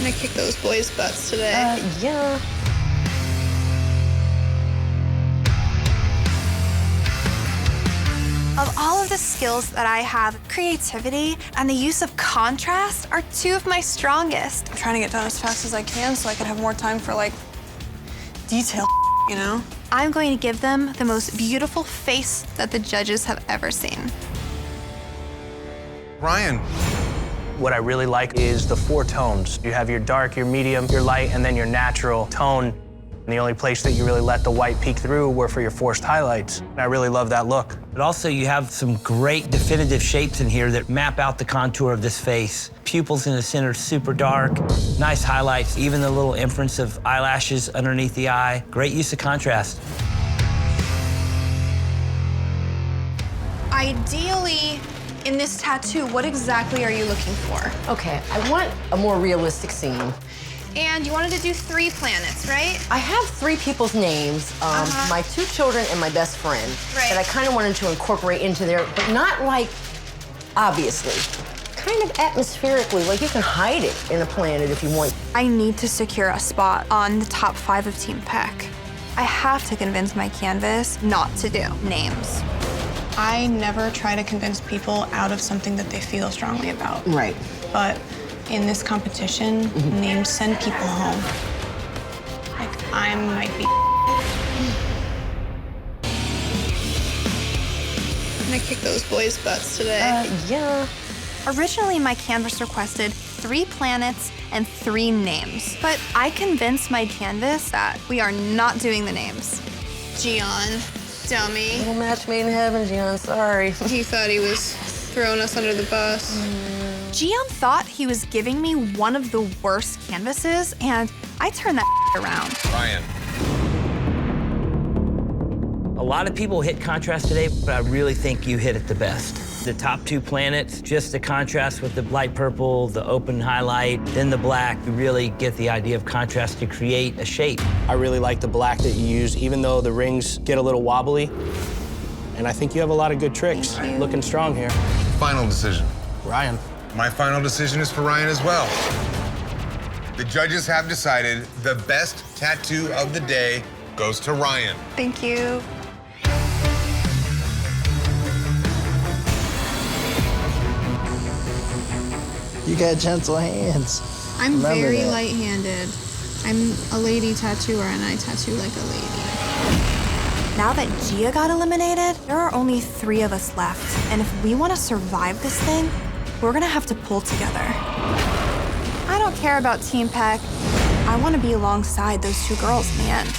gonna kick those boys' butts today. Yeah. Of all of the skills that I have, creativity and the use of contrast are two of my strongest. I'm trying to get done as fast as I can so I can have more time for, like, detail, you know? I'm going to give them the most beautiful face that the judges have ever seen. Ryan. What I really like is the 4 tones. You have your dark, your medium, your light, and then your natural tone. And the only place that you really let the white peek through were for your forced highlights. And I really love that look. But also you have some great definitive shapes in here that map out the contour of this face. Pupils in the center, super dark, nice highlights, even the little inference of eyelashes underneath the eye. Great use of contrast. Ideally, in this tattoo, what exactly are you looking for? Okay, I want a more realistic scene. And you wanted to do 3 planets, right? I have 3 people's names, my 2 children and my best friend, Right. that I kind of wanted to incorporate into there, but not like, obviously. Kind of atmospherically, like you can hide it in a planet if you want. I need to secure a spot on the top 5 of Team Peck. I have to convince my canvas not to do names. I never try to convince people out of something that they feel strongly about. Right. But in this competition, names send people home. Like, I might be. I'm gonna kick those boys' butts today. Yeah. Originally, my canvas requested 3 planets and 3 names, but I convinced my canvas that we are not doing the names. Gian, dummy. Little match made in heaven, Gian, sorry. He thought he was throwing us under the bus. Gian thought he was giving me one of the worst canvases, and I turned that around. Ryan. A lot of people hit contrast today, but I really think you hit it the best. The top 2 planets, just the contrast with the light purple, the open highlight, then the black, you really get the idea of contrast to create a shape. I really like the black that you use, even though the rings get a little wobbly. And I think you have a lot of good tricks. Looking strong here. Final decision. Ryan. My final decision is for Ryan as well. The judges have decided the best tattoo of the day goes to Ryan. Thank you. You got gentle hands. I'm Remember very that. light-handed. I'm a lady tattooer, and I tattoo like a lady. Now that Gia got eliminated, there are only 3 of us left. And if we want to survive this thing, we're gonna have to pull together. I don't care about Team Peck. I want to be alongside those 2 girls in the end.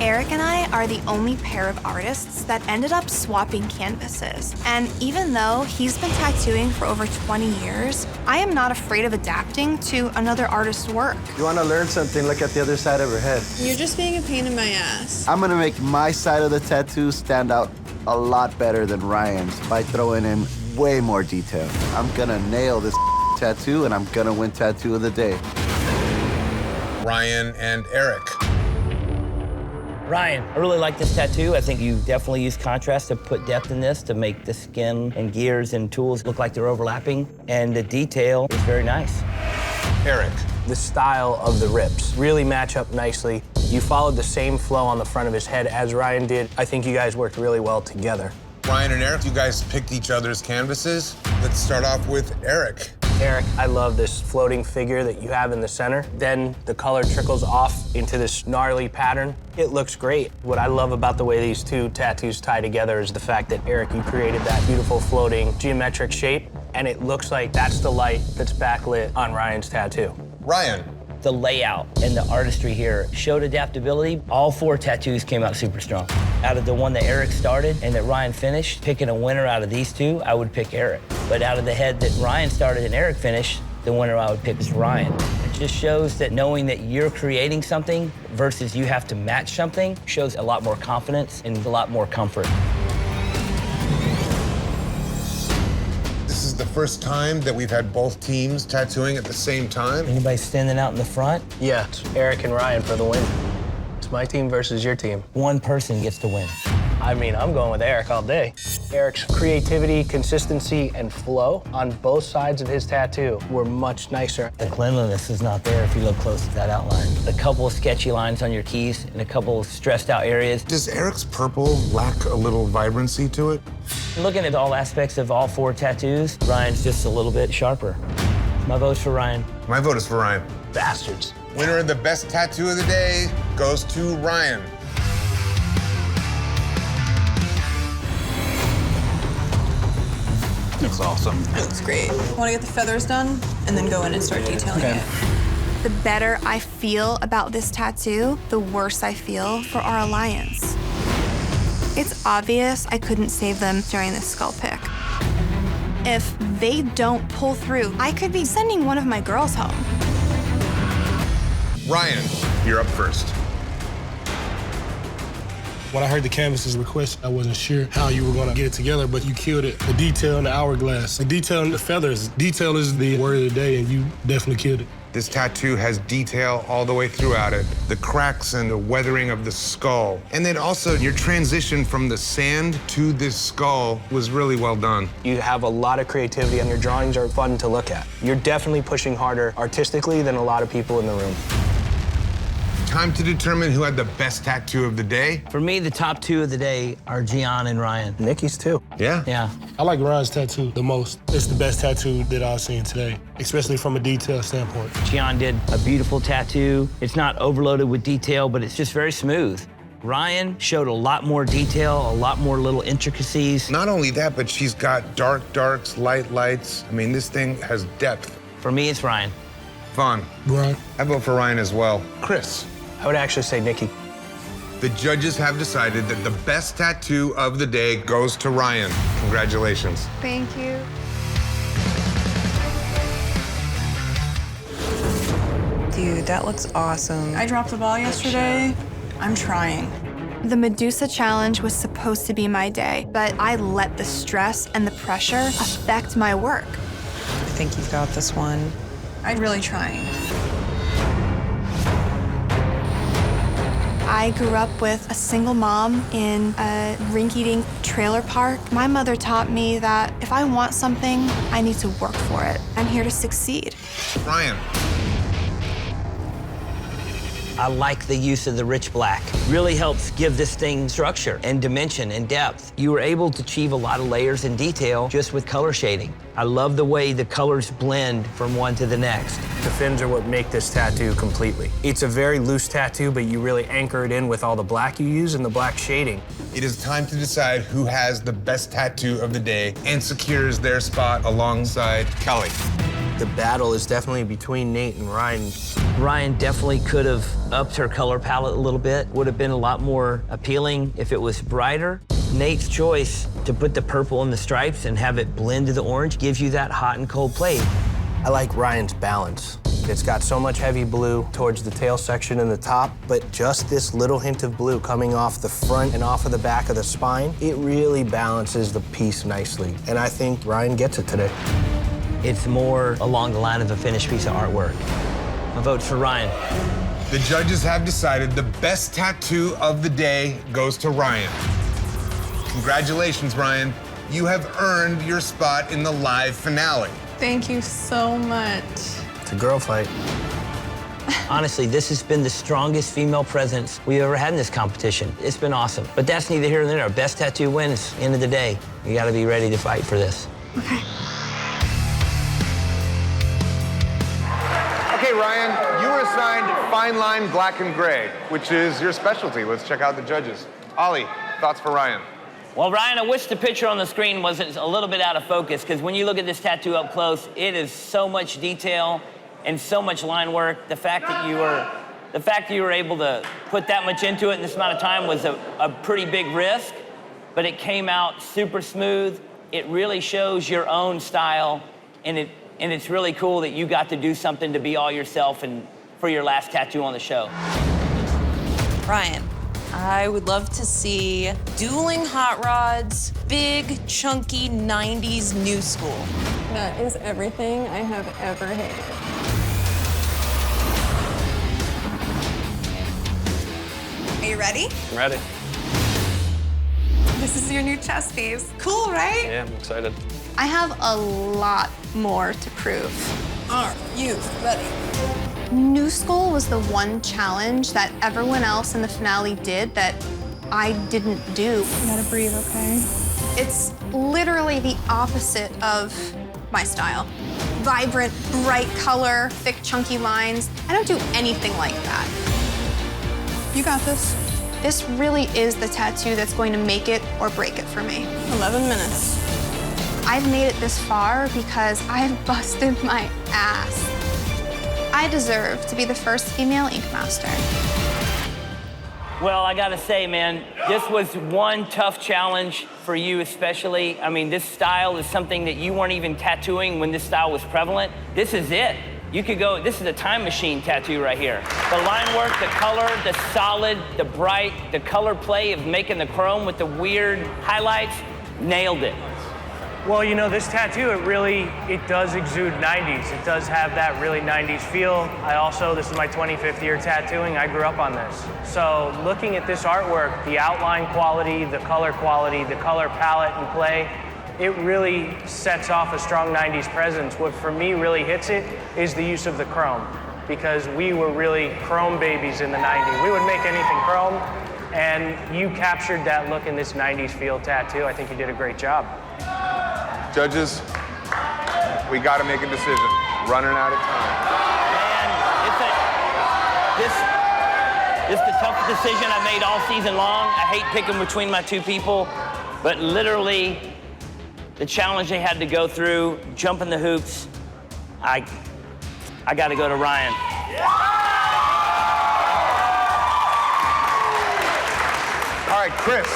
Eric and I are the only pair of artists that ended up swapping canvases. And even though he's been tattooing for over 20 years, I am not afraid of adapting to another artist's work. You want to learn something, look at the other side of her head. You're just being a pain in my ass. I'm going to make my side of the tattoo stand out a lot better than Ryan's by throwing in way more detail. I'm going to nail this tattoo, and I'm going to win Tattoo of the Day. Ryan and Eric. Ryan, I really like this tattoo. I think you definitely use contrast to put depth in this to make the skin and gears and tools look like they're overlapping. And the detail is very nice. Eric. The style of the rips really match up nicely. You followed the same flow on the front of his head as Ryan did. I think you guys worked really well together. Ryan and Eric, you guys picked each other's canvases. Let's start off with Eric. Eric, I love this floating figure that you have in the center. Then the color trickles off into this gnarly pattern. It looks great. What I love about the way these 2 tattoos tie together is the fact that, Eric, you created that beautiful floating geometric shape, and it looks like that's the light that's backlit on Ryan's tattoo. Ryan. The layout and the artistry here showed adaptability. All 4 tattoos came out super strong. Out of the one that Eric started and that Ryan finished, picking a winner out of these 2, I would pick Eric. But out of the head that Ryan started and Eric finished, the winner I would pick is Ryan. It just shows that knowing that you're creating something versus you have to match something shows a lot more confidence and a lot more comfort. This is the first time that we've had both teams tattooing at the same time. Anybody standing out in the front? Yeah, it's Eric and Ryan for the win. It's my team versus your team. One person gets to win. I mean, I'm going with Eric all day. Eric's creativity, consistency, and flow on both sides of his tattoo were much nicer. The cleanliness is not there if you look close at that outline. A couple of sketchy lines on your keys and a couple of stressed out areas. Does Eric's purple lack a little vibrancy to it? Looking at all aspects of all 4 tattoos, Ryan's just a little bit sharper. My vote's for Ryan. My vote is for Ryan. Bastards. Winner of the best tattoo of the day goes to Ryan. Looks awesome. It looks great. I want to get the feathers done and then go in and start detailing it. The better I feel about this tattoo, the worse I feel for our alliance. It's obvious I couldn't save them during this skull pick. If they don't pull through, I could be sending one of my girls home. Ryan, you're up first. When I heard the canvas's request, I wasn't sure how you were gonna get it together, but you killed it. The detail in the hourglass, the detail in the feathers. Detail is the word of the day, and you definitely killed it. This tattoo has detail all the way throughout it. The cracks and the weathering of the skull. And then also your transition from the sand to this skull was really well done. You have a lot of creativity and your drawings are fun to look at. You're definitely pushing harder artistically than a lot of people in the room. Time to determine who had the best tattoo of the day. For me, the top 2 of the day are Gian and Ryan. Nikki's too. Yeah? Yeah. I like Ryan's tattoo the most. It's the best tattoo that I've seen today, especially from a detail standpoint. Gian did a beautiful tattoo. It's not overloaded with detail, but it's just very smooth. Ryan showed a lot more detail, a lot more little intricacies. Not only that, but she's got dark darks, light lights. I mean, this thing has depth. For me, it's Ryan. Vaughn. Ryan. I vote for Ryan as well. Chris. I would actually say Nikki. The judges have decided that the best tattoo of the day goes to Ryan. Congratulations. Thank you. Dude, that looks awesome. I dropped the ball yesterday. I'm trying. The Medusa challenge was supposed to be my day, but I let the stress and the pressure affect my work. I think you've got this one. I'm really trying. I grew up with a single mom in a rinky-dink trailer park. My mother taught me that if I want something, I need to work for it. I'm here to succeed. Ryan. I like the use of the rich black. Really helps give this thing structure and dimension and depth. You were able to achieve a lot of layers and detail just with color shading. I love the way the colors blend from one to the next. The fins are what make this tattoo completely. It's a very loose tattoo, but you really anchor it in with all the black you use and the black shading. It is time to decide who has the best tattoo of the day and secures their spot alongside Kelly. The battle is definitely between Nate and Ryan. Ryan definitely could have upped her color palette a little bit. Would have been a lot more appealing if it was brighter. Nate's choice to put the purple in the stripes and have it blend to the orange gives you that hot and cold plate. I like Ryan's balance. It's got so much heavy blue towards the tail section and the top, but just this little hint of blue coming off the front and off of the back of the spine, it really balances the piece nicely. And I think Ryan gets it today. It's more along the line of a finished piece of artwork. My vote's for Ryan. The judges have decided the best tattoo of the day goes to Ryan. Congratulations, Ryan. You have earned your spot in the live finale. Thank you so much. It's a girl fight. Honestly, this has been the strongest female presence we've ever had in this competition. It's been awesome. But that's neither here nor there. Best tattoo wins. End of the day. You gotta be ready to fight for this. Okay. Okay, Ryan, you were assigned Fine Line Black and Gray, which is your specialty. Let's check out the judges. Ollie, thoughts for Ryan? Well, Ryan, I wish the picture on the screen was a little bit out of focus, because when you look at this tattoo up close, it is so much detail and so much line work. The fact that you were able to put that much into it in this amount of time was a pretty big risk, but it came out super smooth. It really shows your own style, and it's really cool that you got to do something to be all yourself and for your last tattoo on the show. Ryan, I would love to see dueling hot rods, big, chunky 90s new school. That is everything I have ever hated. Are you ready? Ready. This is your new chest piece. Cool, right? Yeah, I'm excited. I have a lot more to prove. Are you ready? New School was the one challenge that everyone else in the finale did that I didn't do. You gotta breathe, okay? It's literally the opposite of my style. Vibrant, bright color, thick, chunky lines. I don't do anything like that. You got this. This really is the tattoo that's going to make it or break it for me. 11 minutes. I've made it this far because I've busted my ass. I deserve to be the first female ink master. Well, I gotta say, man, this was one tough challenge for you especially. I mean, this style is something that you weren't even tattooing when this style was prevalent. This is it. You could go, this is a time machine tattoo right here. The line work, the color, the solid, the bright, the color play of making the chrome with the weird highlights, nailed it. Well, you know, this tattoo, it does exude 90s. It does have that really 90s feel. This is my 25th year tattooing. I grew up on this. So looking at this artwork, the outline quality, the color palette and play, it really sets off a strong 90s presence. What for me really hits it is the use of the chrome, because we were really chrome babies in the 90s. We would make anything chrome, and you captured that look in this 90s feel tattoo. I think you did a great job. Judges, we got to make a decision. Running out of time. Man, this is the toughest decision I made all season long. I hate picking between my two people, but literally, the challenge they had to go through, jumping the hoops, I got to go to Ryan. All right, Chris,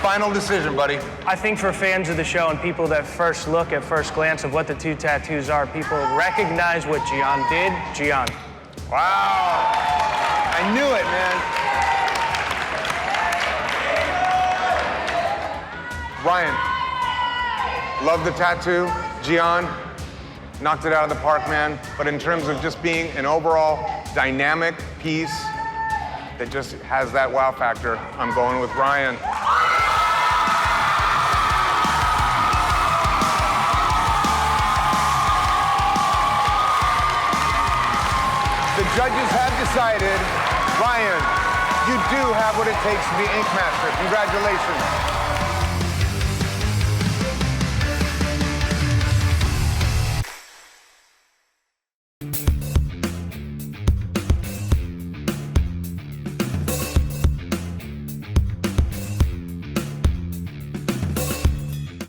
final decision, buddy. I think for fans of the show and people that first look at first glance of what the two tattoos are, people recognize what Gian did. Gian. Wow. I knew it, man. Ryan, love the tattoo. Gian, knocked it out of the park, man. But in terms of just being an overall dynamic piece that just has that wow factor, I'm going with Ryan. The judges have decided, Ryan, you do have what it takes to be Ink Master. Congratulations.